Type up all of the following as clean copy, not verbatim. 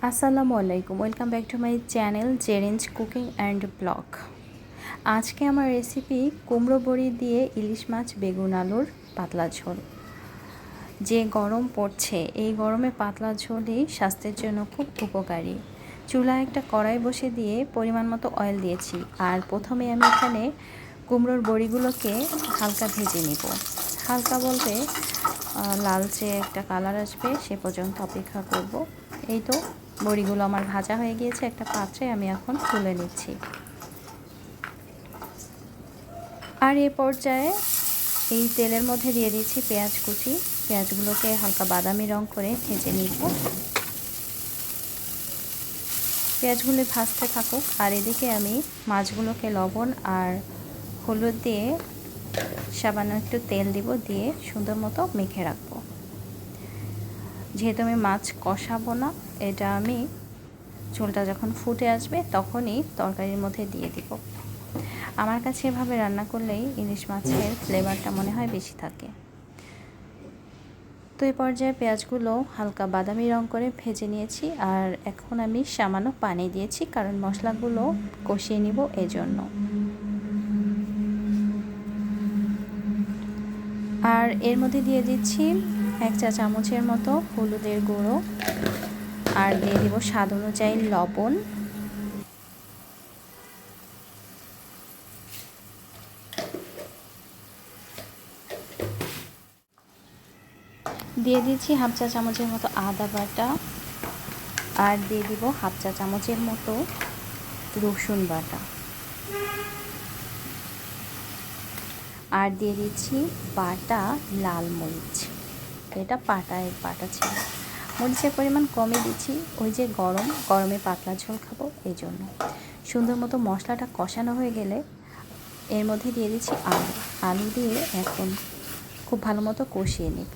আসসালামু আলাইকুম, welcome back to my channel জেরেঞ্জ কুকিং অ্যান্ড ব্লগ। আজকে আমার রেসিপি কুমড়ো বড়ি দিয়ে ইলিশ মাছ বেগুন আলুর পাতলা ঝোল। যে গরম পড়ছে, এই গরমে পাতলা ঝোলই স্বাস্থ্যের জন্য খুব উপকারী। চুলায় একটা কড়াই বসে দিয়ে পরিমাণ মতো অয়েল দিয়েছি, আর প্রথমে আমি এখানে কুমড়োর বড়িগুলোকে হালকা ভেজে নিব। হালকা বলতে লালচে একটা কালার আসবে সে পর্যন্ত অপেক্ষা করব। এই তো বড়িগুলো আমার ভাজা হয়ে গিয়েছে, একটা পাত্রে আমি এখন তুলে নিচ্ছি। আর এ পর্যায়ে এই তেলের মধ্যে দিয়ে দিচ্ছি পেঁয়াজ কুচি। পেঁয়াজগুলোকে হালকা বাদামি রং করে ভেজে নিব। পেঁয়াজগুলো ভাজতে থাকুক, আর এদিকে আমি মাছগুলোকে লবণ আর হলুদ দিয়ে সামান্য একটু তেল দিব, দিয়ে সুন্দর মতো মেখে রাখবো। যেহেতু আমি মাছ কষাবো না, এটা আমি ঝোলটা যখন ফুটে আসবে তখনই তরকারির মধ্যে দিয়ে দিব। আমার কাছে এভাবে রান্না করলেই ইলিশ মাছের ফ্লেভারটা মনে হয় বেশি থাকে। তো এই পর্যায়ে পেঁয়াজগুলো হালকা বাদামি রং করে ভেজে নিয়েছি, আর এখন আমি সামান্য পানি দিয়েছি, কারণ মশলাগুলো কষিয়ে নিব এজন্য। আর এর মধ্যে দিয়ে দিচ্ছি 1 চা চামচের মতো হলুদের গুঁড়ো, আর দিয়ে দিব স্বাদ অনুযায়ী লবণ। দিয়ে দিচ্ছি 1/2 চা চামচের মতো আদা বাটা, আর দিয়ে দিব 1/2 চা চামচের মতো রসুন বাটা, আর দিয়ে দিচ্ছি বাটা লাল মরিচ। এটা বাটা ছিল। মরিচের পরিমাণ কমে দিচ্ছি, ওই যে গরমে পাতলা ঝোল খাবো এই জন্য। সুন্দর মতো মশলাটা কষানো হয়ে গেলে এর মধ্যে দিয়ে দিচ্ছি আলু দিয়ে এখন খুব ভালো মতো কষিয়ে নেব।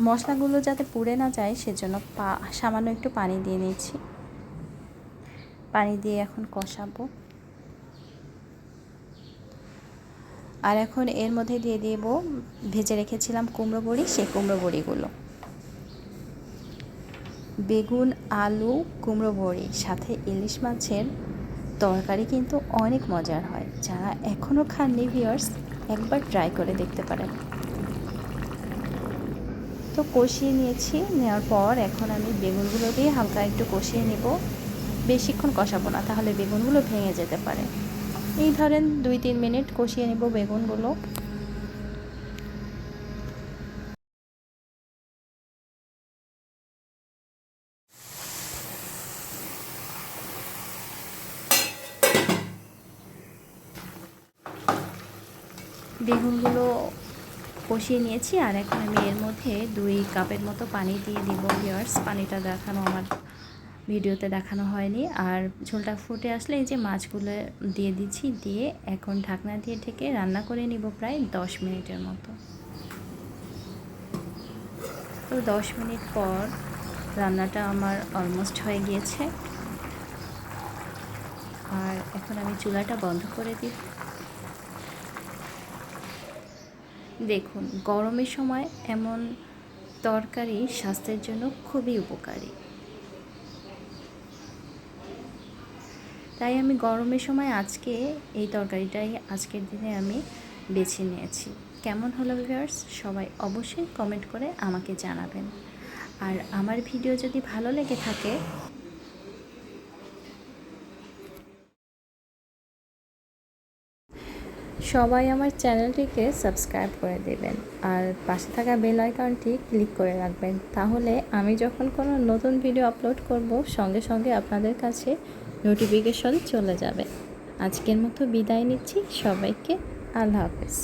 মশলাগুলো যাতে পুড়ে না যায় সেজন্য সামান্য একটু পানি দিয়ে নিচ্ছি। পানি দিয়ে এখন কষাবো। আর এখন এর মধ্যে দিয়ে দেব ভেজে রেখেছিলাম কুমড়ো বড়ি, সেই কুমড়ো বড়িগুলো। বেগুন আলু কুমড়ো বড়ি সাথে ইলিশ মাছের তরকারি কিন্তু অনেক মজার হয়। যারা এখনও খাননি ভিউয়ার্স, একবার ট্রাই করে দেখতে পারেন। তো কষিয়ে নিয়েছি, নেওয়ার পর এখন আমি বেগুনগুলো দিয়ে হালকা একটু কষিয়ে নেব। বেশিক্ষণ কষাবো না, তাহলে বেগুনগুলো ভেঙে যেতে পারে। এই ধরেন 2-3 মিনিট কষিয়ে নেব বেগুনগুলো। বেগুনগুলো কষিয়ে নিয়েছি, আর এখন আমি এর মধ্যে 2 কাপের মতো পানি দিয়ে দিব ভিউয়ার্স। পানিটা আমার ভিডিওতে দেখানো হয়নি। আর ঝোলটা ফুটে আসলে এই যে মাছগুলো দিয়ে দিচ্ছি, দিয়ে এখন ঢাকনা দিয়ে ঢেকে রান্না করে নিব প্রায় 10 মিনিটের মতো। তো 10 মিনিট পর রান্নাটা আমার অলমোস্ট হয়ে গিয়েছে, আর এখন আমি চুলাটা বন্ধ করে দিব। দেখুন, গরমের সময় এমন তরকারি স্বাস্থ্যের জন্য খুবই উপকারী। তাই আমি গরমের সময় এই তরকারিটাই আজকের দিনে আমি বেছে নিয়েছি। কেমন হলো ভিউয়ার্স, সবাই অবশ্যই কমেন্ট করে আমাকে জানাবেন। আর আমার ভিডিও যদি ভালো লেগে থাকে সবাই আমার চ্যানেলটিকে সাবস্ক্রাইব করে দেবেন, আর পাশে থাকা বেল আইকনটি ক্লিক করে রাখবেন। তাহলে আমি যখন কোনো নতুন ভিডিও আপলোড করব, সঙ্গে সঙ্গে আপনাদের কাছে নোটিফিকেশন চলে যাবে। আজকের মতো বিদায় নিচ্ছি সবাইকে। আল্লাহ হাফেজ।